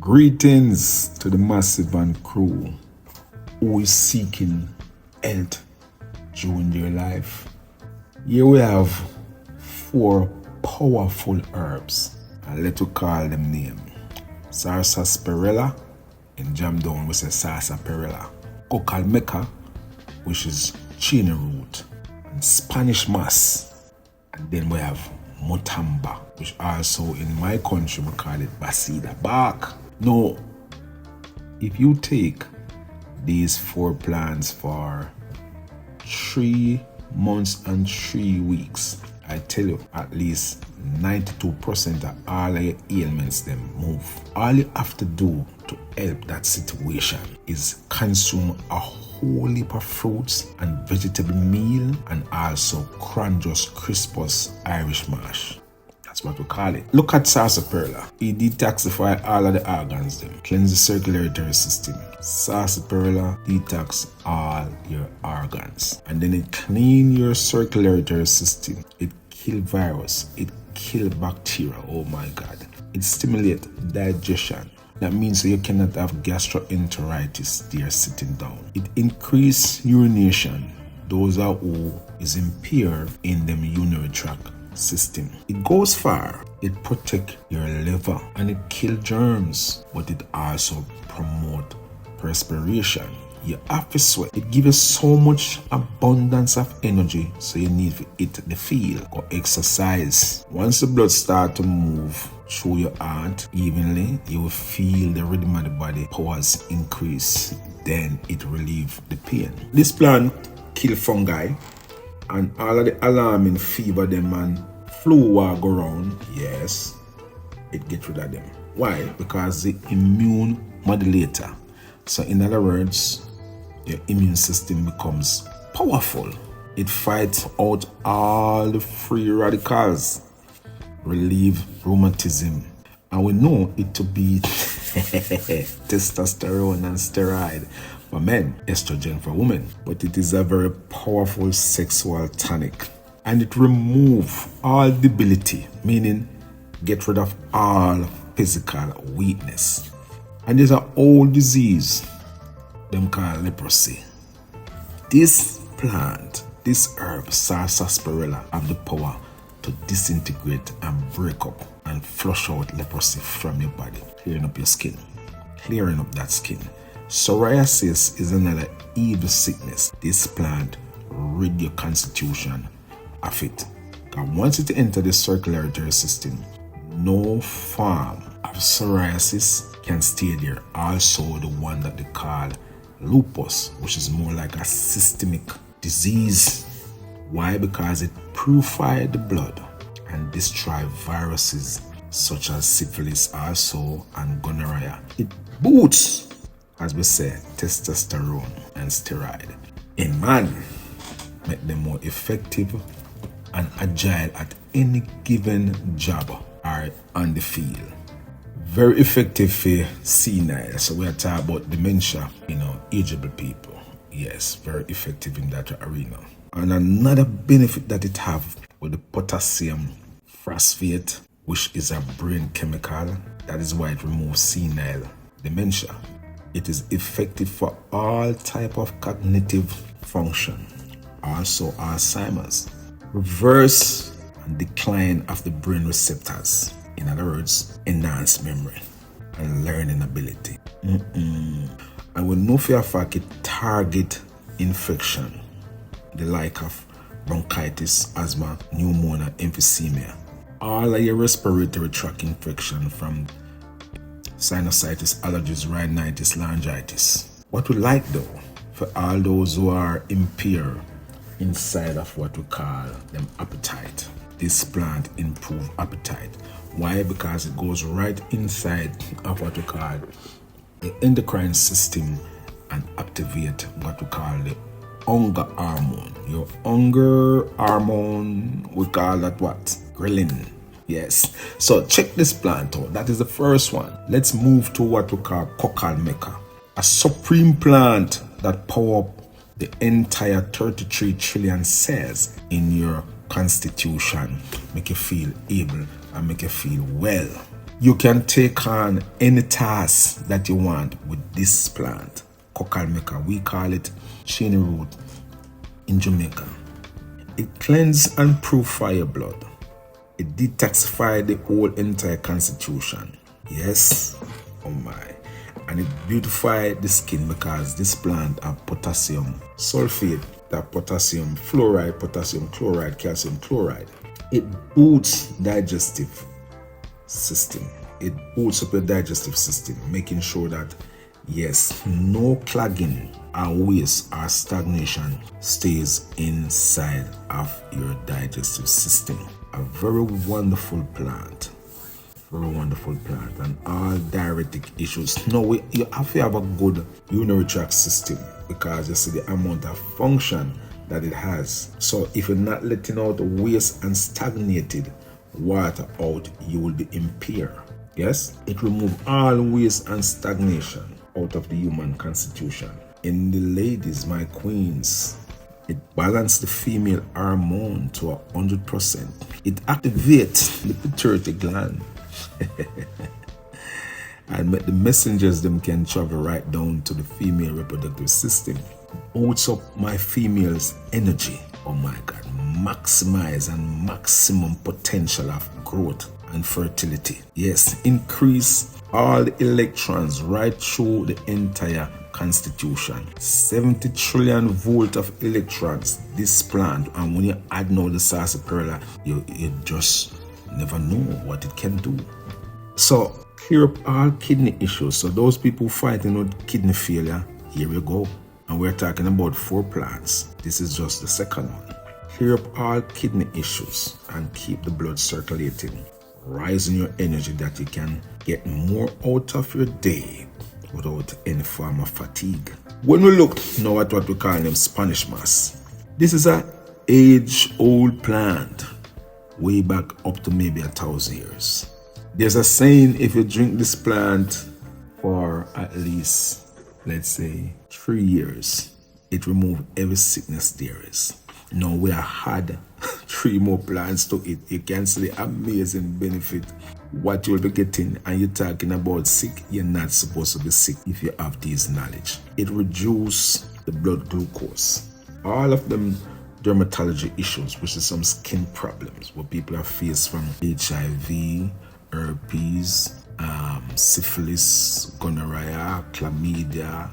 Greetings to the massive and crew who is seeking health during their life. Here we have 4 powerful herbs, and let us call them name. Sarsaparilla, in jam down we say sarsaparilla. Cocalmeca, which is chini root, and Spanish moss. And then we have mutamba, which also in my country we call it basida bark. Now, if you take these 4 plants for 3 months and 3 weeks, I tell you, at least 92% of all of your ailments them move. All you have to do to help that situation is consume a whole heap of fruits and vegetable meal, and also Crunchus crispus Irish mash. That's what we call it. Look at sarsaparilla. It detoxify all of the organs them. Cleanse the circulatory system. Sarsaparilla detox all your organs. And then it clean your circulatory system. It kill virus. It kill bacteria. Oh my God. It stimulate digestion. That means you cannot have gastroenteritis there sitting down. It increase urination. Those are who is impaired in them urinary tract system. It goes far. It protect your liver and it kill germs, but it also promote perspiration. You have to sweat. It gives you so much abundance of energy, so you need to eat the field or exercise. Once the blood start to move through your heart evenly, you will feel the rhythm of the body powers increase. Then it relieve the pain. This plant kill fungi and all of the alarming fever them and flu war go around. Yes, it get rid of them. Why? Because the immune modulator. So in other words, your immune system becomes powerful. It fights out all the free radicals, relieve rheumatism, and we know it to be testosterone and steroid for men, estrogen for women. But it is a very powerful sexual tonic, and it remove all debility, meaning get rid of all physical weakness. And there's an old disease them call leprosy. This plant, this herb, sarsaparilla, have the power to disintegrate and break up and flush out leprosy from your body, clearing up your skin, clearing up that skin. Psoriasis is another evil sickness. This plant rid your constitution of it. And once it enters the circulatory system, no form of psoriasis can stay there. Also the one that they call lupus, which is more like a systemic disease. Why? Because it purifies the blood and destroys viruses such as syphilis also and gonorrhea. It boosts, as we say, testosterone and steroid in man, make them more effective and agile at any given job or on the field. Very effective for senile. So we are talking about dementia, ageable people. Yes, very effective in that arena. And another benefit that it have with the potassium phosphate, which is a brain chemical. That is why it removes senile dementia. It is effective for all type of cognitive function. Also Alzheimer's. Reverse and decline of the brain receptors. In other words, enhance memory and learning ability. And we know for a fact it target infection, the like of bronchitis, asthma, pneumonia, emphysema, all of your respiratory tract infection from sinusitis, allergies, rhinitis, laryngitis. What we like though, for all those who are impaired inside of what we call them appetite, this plant improve appetite. Why? Because it goes right inside of what we call the endocrine system and activate what we call the hunger hormone. Your hunger hormone, we call that what? Ghrelin. Yes. So check this plant out. That is the first one. Let's move to what we call Cocalmeca, a supreme plant that power up the entire 33 trillion cells in your constitution, make you feel able and make you feel well. You can take on any task that you want with this plant. Kokalmeka, we call it Cheney root in Jamaica. It cleanses and purifies your blood. It detoxifies the whole entire constitution. Yes, oh my. And it beautifies the skin because this plant has potassium sulfate, that potassium fluoride, potassium chloride, calcium chloride. It boosts digestive system. It boosts up your digestive system, making sure that yes, no clogging or waste or stagnation stays inside of your digestive system. A very wonderful plant. Very wonderful plant. And all diuretic issues. Now, you have to have a good urinary tract system because you see the amount of function that it has. So if you're not letting out waste and stagnated water out, you will be impaired. Yes, it removes all waste and stagnation out of the human constitution. In the ladies, my queens, it balances the female hormone to 100%. It activates the pituitary gland and make the messengers them can travel right down to the female reproductive system. Boosts up my female's energy. Oh my God, maximize and maximum potential of growth and fertility. Yes, increase all the electrons right through the entire constitution. 70 trillion volt of electrons, this plant, and when you add now the sarsaparilla, you just never know what it can do. So clear up all kidney issues. So those people fighting with kidney failure, here we go. And we're talking about 4 plants. This is just the second one. Clear up all kidney issues and keep the blood circulating. Rising your energy that you can get more out of your day without any form of fatigue. When we look now at what we call them Spanish moss, this is a age-old plant, way back up to maybe 1,000 years. There's a saying, if you drink this plant for at least, let's say, 3 years, it removes every sickness there is. Now we have had 3 more plants to it. You can see the amazing benefit what you'll be getting, and you're talking about sick. You're not supposed to be sick if you have this knowledge. It reduces the blood glucose. All of them dermatology issues, which is some skin problems what people are faced from HIV, herpes, syphilis, gonorrhea, chlamydia,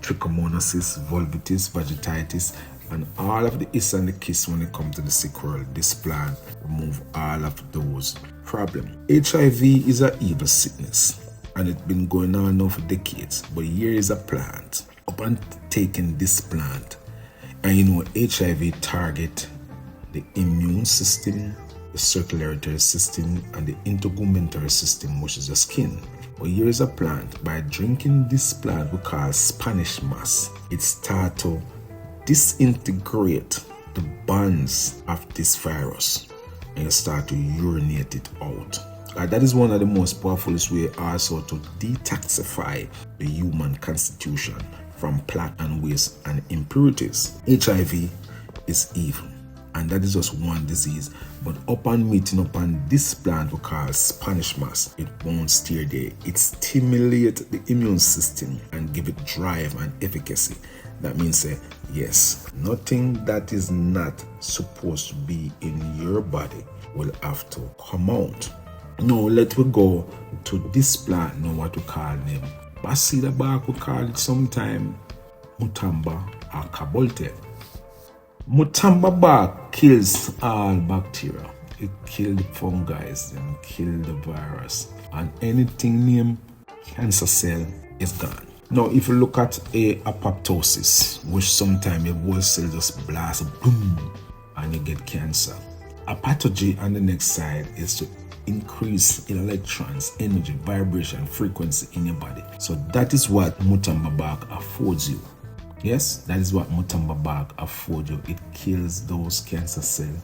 trichomoniasis, vulvitis, vaginitis, and all of the is and the kiss when it comes to the sick world. This plant remove all of those problems. HIV is an evil sickness, and it's been going on now for decades. But here is a plant. Upon taking this plant, and you know HIV target the immune system, the circulatory system, and the integumentary system, which is the skin. But here is a plant. By drinking this plant we call Spanish moss, it starts to disintegrate the bonds of this virus and you start to urinate it out. That is one of the most powerful ways also to detoxify the human constitution from plaque and waste and impurities. HIV is evil, and that is just one disease. But upon meeting upon this plant we call Spanish moss, it won't stay there. It stimulates the immune system and give it drive and efficacy. That means yes, nothing that is not supposed to be in your body will have to come out. Now let we go to this plant, now what we call name. Basila bark we call it sometime Mutamba or Cabolte. Mutamba bark kills all bacteria. It kills the fungi and kills the virus. And anything named cancer cell is gone. Now, if you look at apoptosis, which sometimes your whole cell just blast, boom, and you get cancer. Apoptogy on the next side is to increase electrons, energy, vibration, frequency in your body. So that is what Mutamba bark affords you. Yes, that is what Mutamba bark affords you. It kills those cancer cells,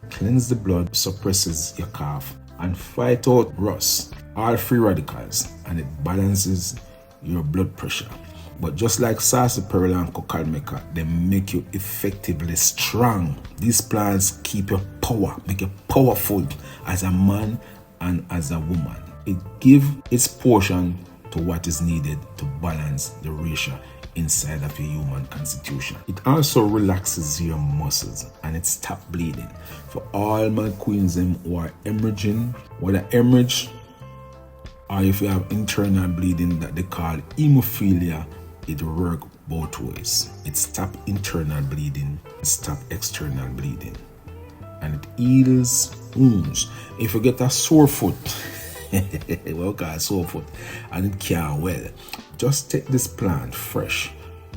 cleanses the blood, suppresses your cough, and fight out rust, all free radicals, and it balances your blood pressure. But just like sarsaparilla and kokalmeka, they make you effectively strong. These plants keep your power, make you powerful as a man and as a woman. It gives its portion to what is needed to balance the ratio inside of your human constitution. It also relaxes your muscles and it stops bleeding. For all my queens who are hemorrhaging, whether hemorrhage or if you have internal bleeding that they call hemophilia, it works both ways. It stops internal bleeding, it stops external bleeding, and it heals wounds. If you get a sore foot, well, called sore foot, and it can't well, just take this plant fresh,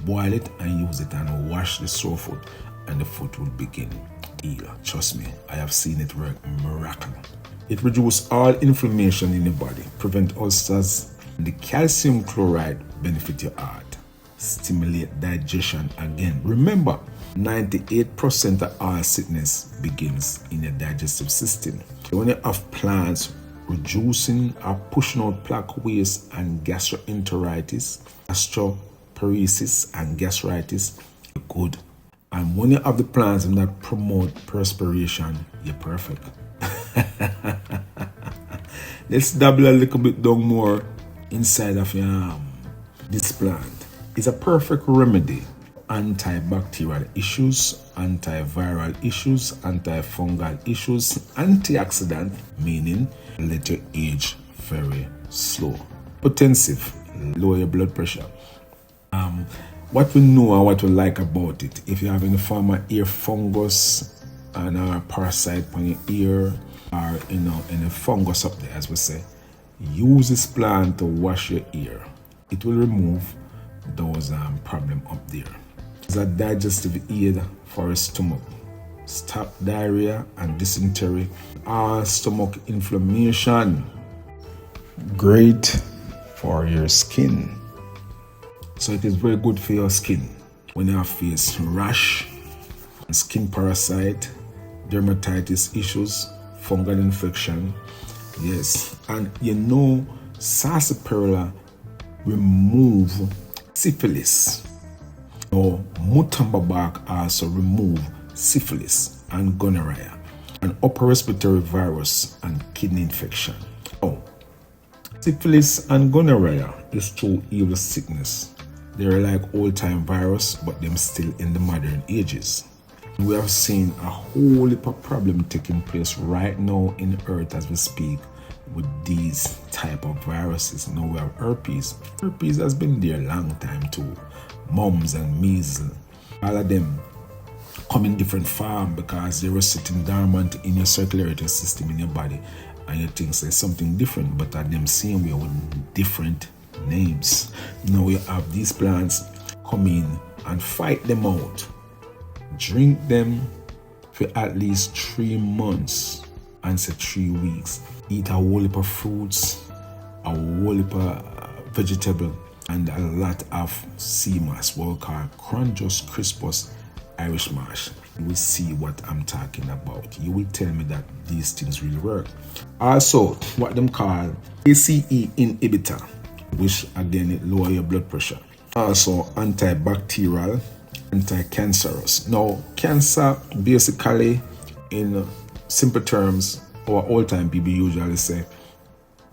boil it and use it and wash the sore foot, and the foot will begin to heal. Trust me, I have seen it work miracle. It reduces all inflammation in the body, prevent ulcers. The calcium chloride benefit your heart, stimulate digestion again. Remember, 98% of all sickness begins in your digestive system. When you have plants reducing or pushing out plaque waste and gastroenteritis, gastroparesis and gastritis, you're good. And when you have the plants that promote perspiration, you're perfect. Let's dabble a little bit down more inside of this plant. It's a perfect remedy. Antibacterial issues, antiviral issues, antifungal issues, antioxidant, meaning let you age very slow. Potensive, lower your blood pressure. What we know and what we like about it, if you have any form of ear fungus and a parasite on your ear, or any fungus up there, as we say, use this plant to wash your ear. It will remove those problems up there. It's a digestive aid for your stomach. Stop diarrhea and dysentery, stomach inflammation. Great for your skin. So it is very good for your skin. When you have face rash, skin parasite, dermatitis issues, fungal infection, yes, and sarsaparilla remove syphilis. Or mutamba bark also remove syphilis and gonorrhea, and upper respiratory virus and kidney infection. Oh, syphilis and gonorrhea is two evil sickness. They're like old-time virus, but them still in the modern ages. We have seen a whole heap of problem taking place right now in Earth as we speak with these type of viruses. Now we have herpes. Herpes has been there a long time too. Mumps and measles, all of them come in different form because they were sitting dormant in your circulatory system in your body, and you think there's something different, but at them same way with different names. Now we have these plants come in and fight them out. Drink them for at least 3 months and say 3 weeks. Eat a whole heap of fruits, a whole heap of vegetable, and a lot of sea moss, what we call Crunchus crispus Irish marsh. You will see what I'm talking about. You will tell me that these things really work. Also, what them call ACE inhibitor, which again it lower your blood pressure. Also antibacterial, anti-cancerous. Now, cancer basically, in simple terms, our old-time people usually say,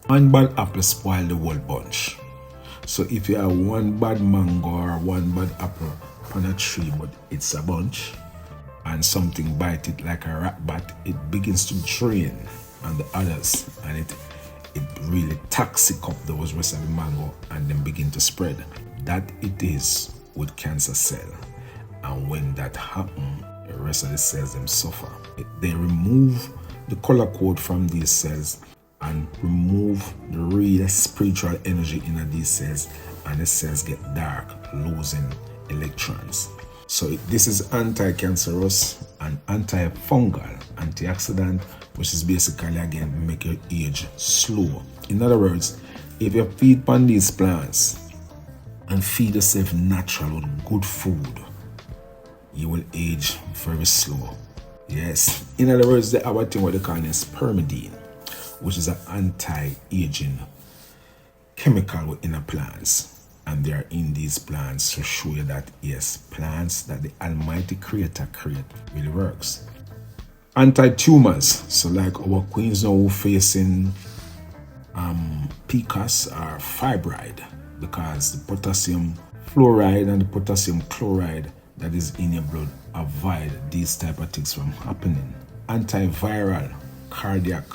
one bad apple spoil the whole bunch. So if you have one bad mango or one bad apple on a tree, but it's a bunch, and something bite it like a rat bat, it begins to drain on the others, and it really toxic up those rest of the mango and then begin to spread. That it is with cancer cell. And when that happens, the rest of the cells them suffer. They remove the color code from these cells and remove the real spiritual energy in these cells, and the cells get dark, losing electrons. So this is anti-cancerous and antifungal, antioxidant, which is basically again make your age slow. In other words, if you feed on these plants and feed yourself natural with good food, you will age very slow. Yes. In other words, they have a thing what they call spermidine, which is an anti-aging chemical within plants. And they are in these plants to show you that yes, plants that the Almighty Creator create really works. Anti-tumors. So like our queens now who facing PCOS or fibroid, because the potassium fluoride and the potassium chloride that is in your blood avoid these type of things from happening. Antiviral, cardiac,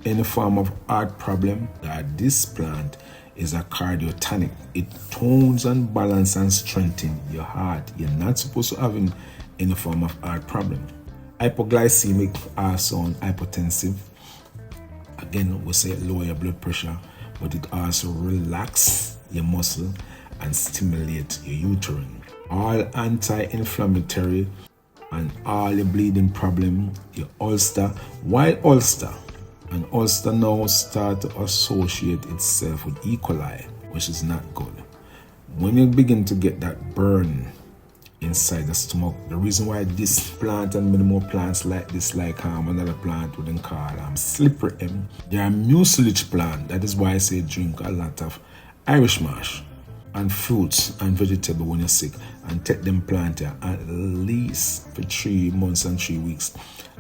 any form of heart problem, that this plant is a cardiotonic. It tones and balances and strengthens your heart. You're not supposed to have any form of heart problem. Hypoglycemic, also hypotensive. Again, we say lower your blood pressure, but it also relax your muscle and stimulate your uterine. All anti-inflammatory and all your bleeding problem, your ulcer. Why ulcer? And ulcer now start to associate itself with E. coli, which is not good. When you begin to get that burn inside the stomach, the reason why this plant and many more plants like this, like another plant we can call slippery M, they are mucilage plant. That is why I say drink a lot of Irish mash and fruits and vegetable when you're sick, and take them plant here at least for 3 months and 3 weeks.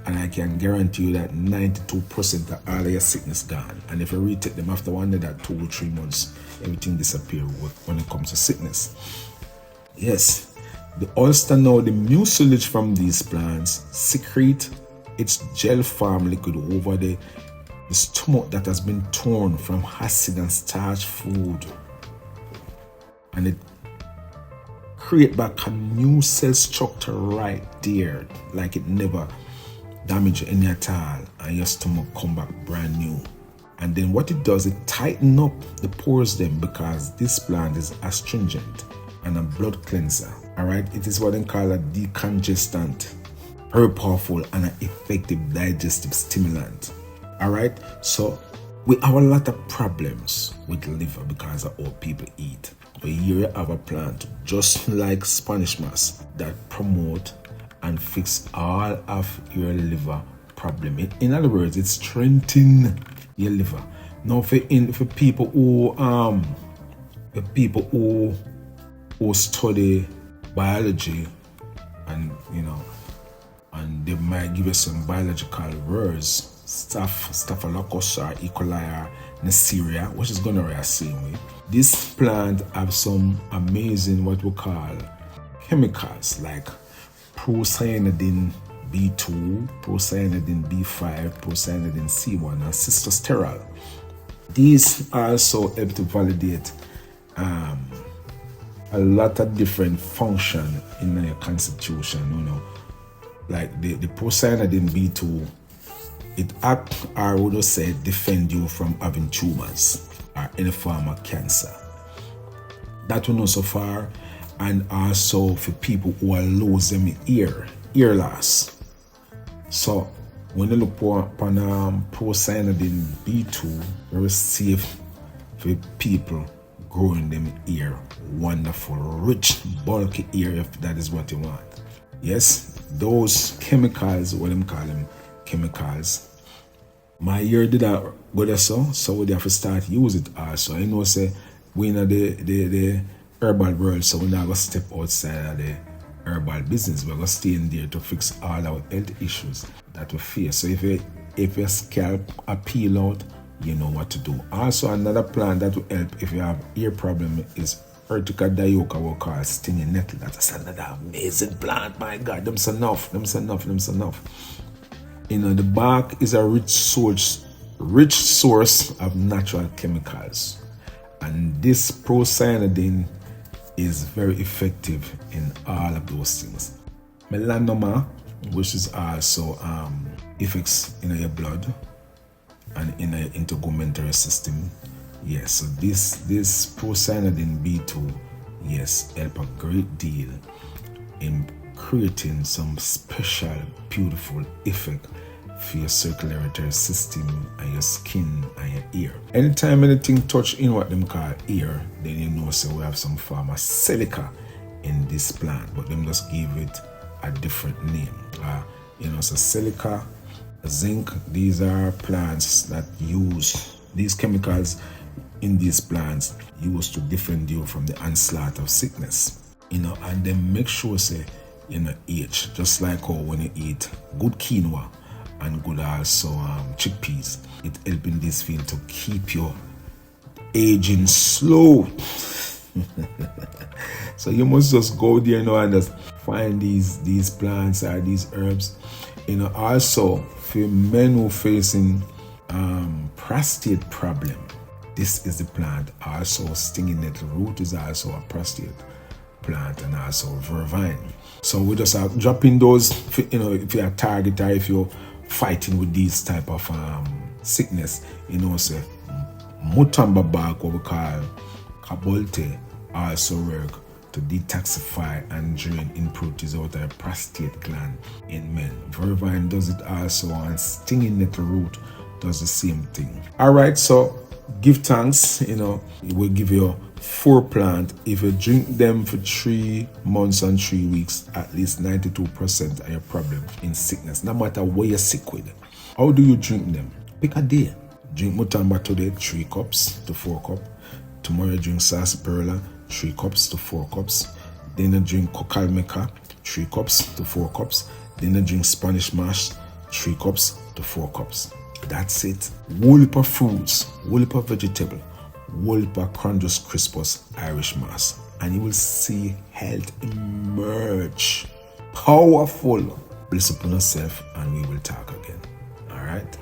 And I can guarantee you that 92% of all of your sickness gone. And if you retake them after one day, that 2 or 3 months, everything disappears when it comes to sickness. Yes, the oyster now, the mucilage from these plants secrete its gel form liquid over the stomach that has been torn from acid and starch food. And it create back a new cell structure right there, like it never damage any at all, and your stomach come back brand new. And then what it does, it tighten up the pores them, because this plant is astringent and a blood cleanser. All right, it is what they call a decongestant, very powerful and an effective digestive stimulant. All right, so we have a lot of problems with liver because of how people eat. But here you have a plant just like Spanish moss that promote and fix all of your liver problem. In other words, it strengthens your liver. Now for people who study biology, and and they might give you some biological words, Staphylococcus or E. coli or Neisseria, which is gonorrhea same way. This plant have some amazing what we call chemicals like procyanidin B2, procyanidin B5, procyanidin C1, and cistosterol. These also help to validate a lot of different function in your constitution. Like the procyanidin B2, it act, or would you say defend you from having tumors or any form of cancer. That we know so far. And also for people who are losing ear loss. So when you look upon procyanidin B2, very safe for people growing them ear. Wonderful, rich, bulky ear, if that is what you want. Yes, those chemicals, what them call them, chemicals. My ear did that go there, so we have to start use it also. I know say we know the herbal world, so we're not going to step outside of the herbal business. We're going to stay in there to fix all our health issues that we face. So if your scalp a peel out, you know what to do. Also, another plant that will help if you have ear problem is Urtica dioica, we call stinging nettle. That's another amazing plant. My God, them's enough. The bark is a rich source of natural chemicals, and this procyanidin is very effective in all of those things. Melanoma, which is also effects in your blood and in your integumentary system. Yes, so this procyanidin B2, yes, help a great deal in creating some special, beautiful effect for your circulatory system and your skin and your ear. Anytime anything touch in what them call ear, then you know so we have some form of silica in this plant, but them just give it a different name. So silica, zinc, these are plants that use these chemicals in these plants used to defend you from the onslaught of sickness. And then make sure say age. Just like how when you eat good quinoa and good also chickpeas, it helping this field to keep your aging slow. So you must just go there and just find these plants or these herbs. Also for men who facing prostate problem, this is the plant. Also stinging nettle root is also a prostate plant, and also vervine. So we just are dropping those, if you're a target or if you're fighting with these type of sickness, say mutamba bark, what we call cabolte, also work to detoxify and drain impurities out of the prostate gland in men. Vervine does it also, and stinging nettle root does the same thing. All right, so give thanks. We'll give you 4 plants. If you drink them for 3 months and 3 weeks, at least 92% of your problem in sickness, no matter what you're sick with. How do you drink them? Pick a day. Drink mutamba today, 3 cups to 4 cups. Tomorrow you drink sarsaparilla, 3 cups to 4 cups. Then you drink cocalmeca, 3 cups to 4 cups. Then you drink Spanish mash, 3 cups to 4 cups. That's it. Whole heap of fruits, whole heap of vegetable, whole heap of Crandus crispus Irish mass, and you will see health emerge. Powerful. Bless upon yourself, and we will talk again. All right.